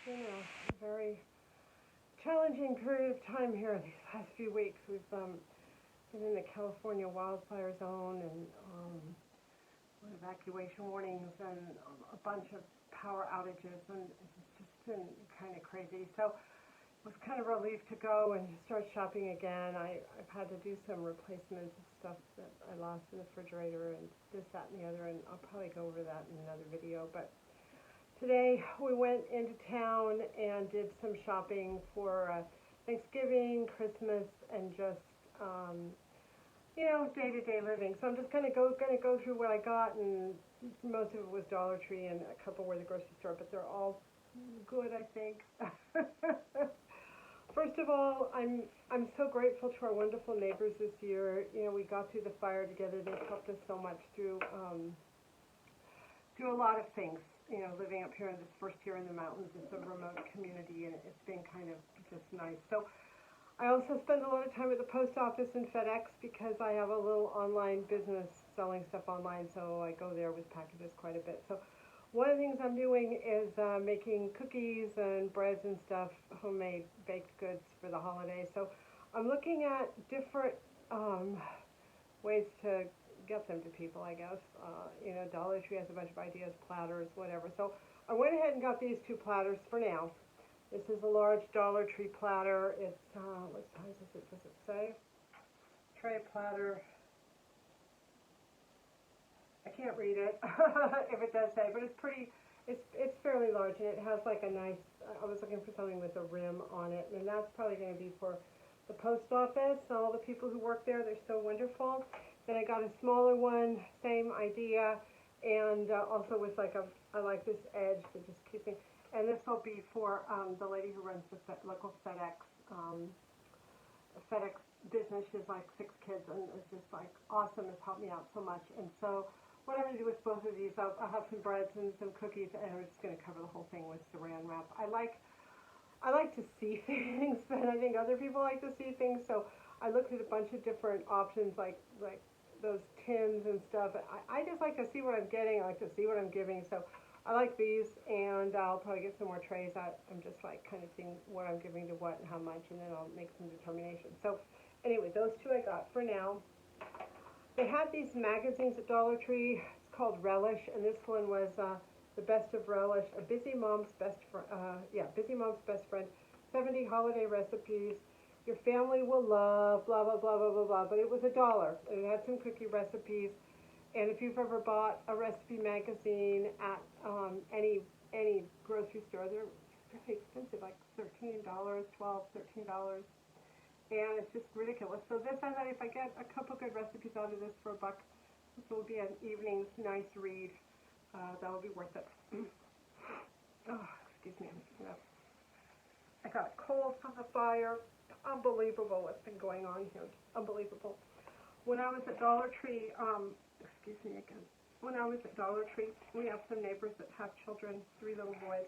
been a very challenging period of time here these last few weeks. We've been in the California wildfire zone and evacuation warnings and a bunch of power outages, and it's just been kind of crazy. So it was kind of a relief to go and start shopping again. I've had to do some replacements of stuff that I lost in the refrigerator and this, that, and the other, and I'll probably go over that in another video. But today we went into town and did some shopping for Thanksgiving, Christmas, and just day-to-day living. So I'm just gonna go through what I got, and most of it was Dollar Tree and a couple were the grocery store, but they're all good, I think. First of all, I'm so grateful to our wonderful neighbors this year. You know, we got through the fire together. They've helped us so much through a lot of things. You know, living up here in this first year in the mountains, it's a remote community, and it's been kind of just nice. So I also spend a lot of time at the post office and FedEx because I have a little online business selling stuff online, so I go there with packages quite a bit. So one of the things I'm doing is making cookies and breads and stuff, homemade baked goods for the holidays. So I'm looking at different ways to get them to people, I guess. Dollar Tree has a bunch of ideas, platters, whatever. So I went ahead and got these two platters for now. This is a large Dollar Tree platter. It's, what size is it? Does it say? Tray platter. I can't read it if it does say, but it's pretty, it's fairly large, and it has like a nice, I was looking for something with a rim on it, and that's probably going to be for the post office. All the people who work there, they're so wonderful. Then I got a smaller one, same idea, and also with like I like this edge to just keep it. And this will be for the lady who runs the local FedEx business. She has like 6 kids, and it's just like awesome. It's helped me out so much. And so what I'm going to do with both of these, I'll have some breads and some cookies, and we're just going to cover the whole thing with saran wrap. I like to see things, but I think other people like to see things. So I looked at a bunch of different options, like those tins and stuff. I just like to see what I'm getting. I like to see what I'm giving. So I like these, and I'll probably get some more trays. I'm just like kind of seeing what I'm giving to what and how much, and then I'll make some determination. So anyway, those two I got for now. They had these magazines at Dollar Tree. It's called Relish, and this one was the Best of Relish, a busy mom's best friend. Busy mom's best friend. 70 holiday recipes your family will love. Blah blah blah blah blah blah. But it was $1. It had some cookie recipes. And if you've ever bought a recipe magazine at any grocery store, they're really expensive, like $13, $12, $13. And it's just ridiculous. So this, I thought if I get a couple good recipes out of this for $1, this will be an evening's nice read. That will be worth it. Oh, excuse me, I'm getting up. I got a cold from the fire. Unbelievable what's been going on here. Unbelievable. When I was at Dollar Tree, excuse me again. When I was at Dollar Tree, we have some neighbors that have children, 3 little boys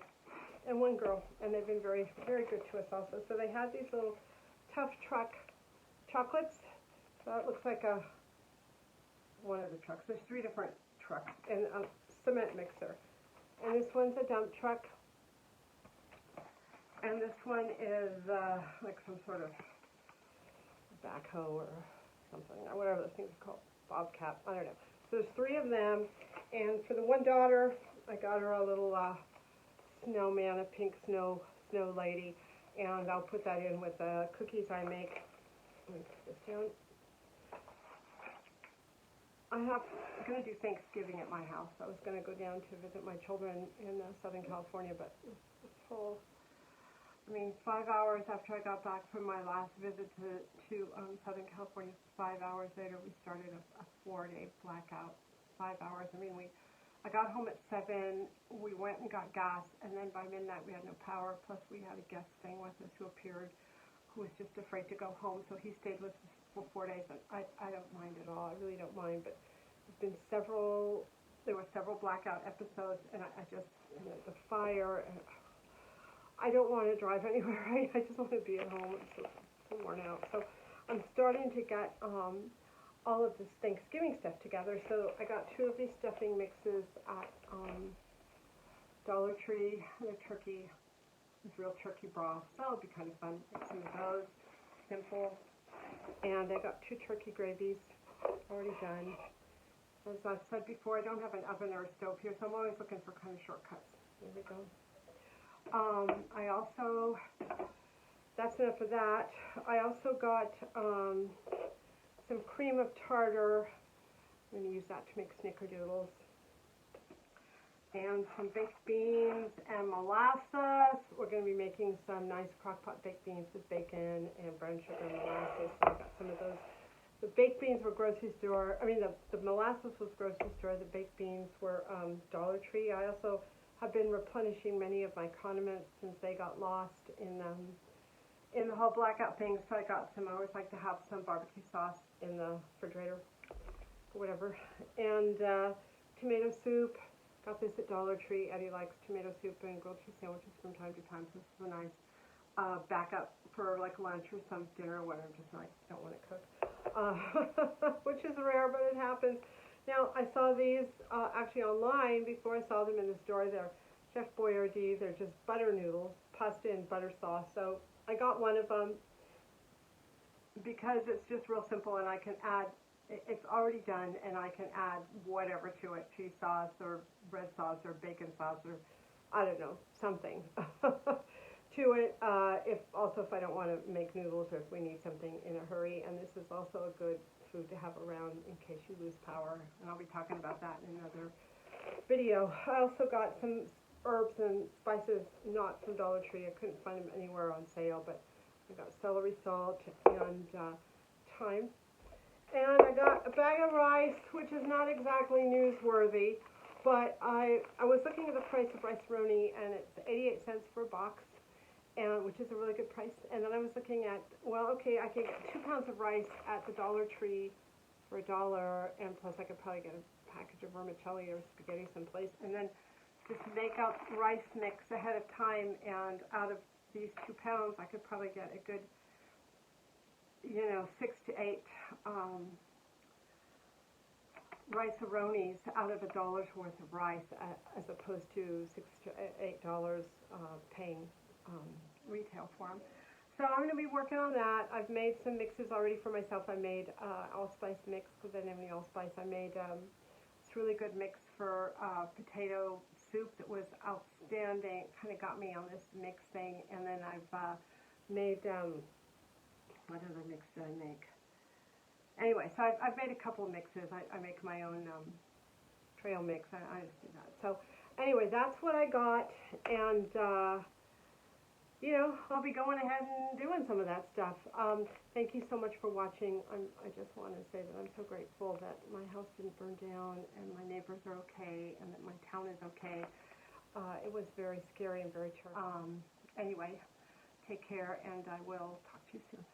and 1 girl, and they've been very, very good to us also. So they had these little Tough Truck chocolates. So it looks like one of the trucks. There's 3 different trucks and a cement mixer. And this one's a dump truck. And this one is like some sort of backhoe or something, or whatever those things are called. Bobcat, I don't know. So there's 3 of them, and for the one daughter, I got her a little snowman, a pink snow lady, and I'll put that in with the cookies I make. Let me put this down. I'm going to do Thanksgiving at my house. I was going to go down to visit my children in Southern California, but it's full. 5 hours after I got back from my last visit to Southern California, 5 hours later, we started a 4-day blackout. 5 hours. I got home at 7. We went and got gas, and then by midnight we had no power. Plus, we had a guest staying with us who appeared, who was just afraid to go home. So he stayed with us for 4 days, and I don't mind at all. I really don't mind. But there's been there were several blackout episodes, and I just the fire. And I don't want to drive anywhere, right? I just want to be at home. I'm so worn out. So I'm starting to get all of this Thanksgiving stuff together. So I got 2 of these stuffing mixes at Dollar Tree, the turkey This real turkey broth. So it'll be kind of fun. Make some of those. Simple. And I got 2 turkey gravies already done. As I've said before, I don't have an oven or a stove here, so I'm always looking for kind of shortcuts. There we go. I also, that's enough of that. I also got some cream of tartar. I'm going to use that to make snickerdoodles. And some baked beans and molasses. We're going to be making some nice crock-pot baked beans with bacon and brown sugar and molasses. So I got some of those. The baked beans were grocery store. I mean, the molasses was grocery store. The baked beans were Dollar Tree. I also have been replenishing many of my condiments since they got lost in the whole blackout thing. So I got some. I always like to have some barbecue sauce in the refrigerator, or whatever. And tomato soup. Got this at Dollar Tree. Eddie likes tomato soup and grilled cheese sandwiches from time to time, so this is a nice backup for like lunch or some dinner or whatever, just like don't want to cook, which is rare, but it happens. Now, I saw these actually online before I saw them in the store. They're Chef Boyardee. They're just butter noodles, pasta and butter sauce. So I got one of them because it's just real simple and I can add, it's already done, and I can add whatever to it, cheese sauce or red sauce or bacon sauce or, I don't know, something to it. If I don't want to make noodles or if we need something in a hurry. And this is also a good food to have around in case you lose power. And I'll be talking about that in another video. I also got some herbs and spices, not from Dollar Tree. I couldn't find them anywhere on sale, but I got celery salt and thyme. And I got a bag of rice, which is not exactly newsworthy, but I was looking at the price of rice-a-roni, and it's 88 cents for a box, and which is a really good price. And then I was looking at, well, okay, I can get 2 pounds of rice at the Dollar Tree for $1, and plus I could probably get a package of vermicelli or spaghetti someplace, and then just make up rice mix ahead of time, and out of these 2 pounds, I could probably get a good, 6 to 8 rice-a-ronis out of $1's worth of rice, as opposed to $6 to $8 paying retail for them. So I'm going to be working on that. I've made some mixes already for myself. I made allspice mix because I didn't have any allspice. I made this really good mix for potato soup that was outstanding. It kind of got me on this mix thing. And then I've made, what other mix did I make? Anyway, so I've made a couple of mixes. I make my own trail mix. I just do that. So anyway, that's what I got. And, I'll be going ahead and doing some of that stuff. Thank you so much for watching. I just want to say that I'm so grateful that my house didn't burn down and my neighbors are okay and that my town is okay. It was very scary and very terrible. Anyway, take care, and I will talk to you soon.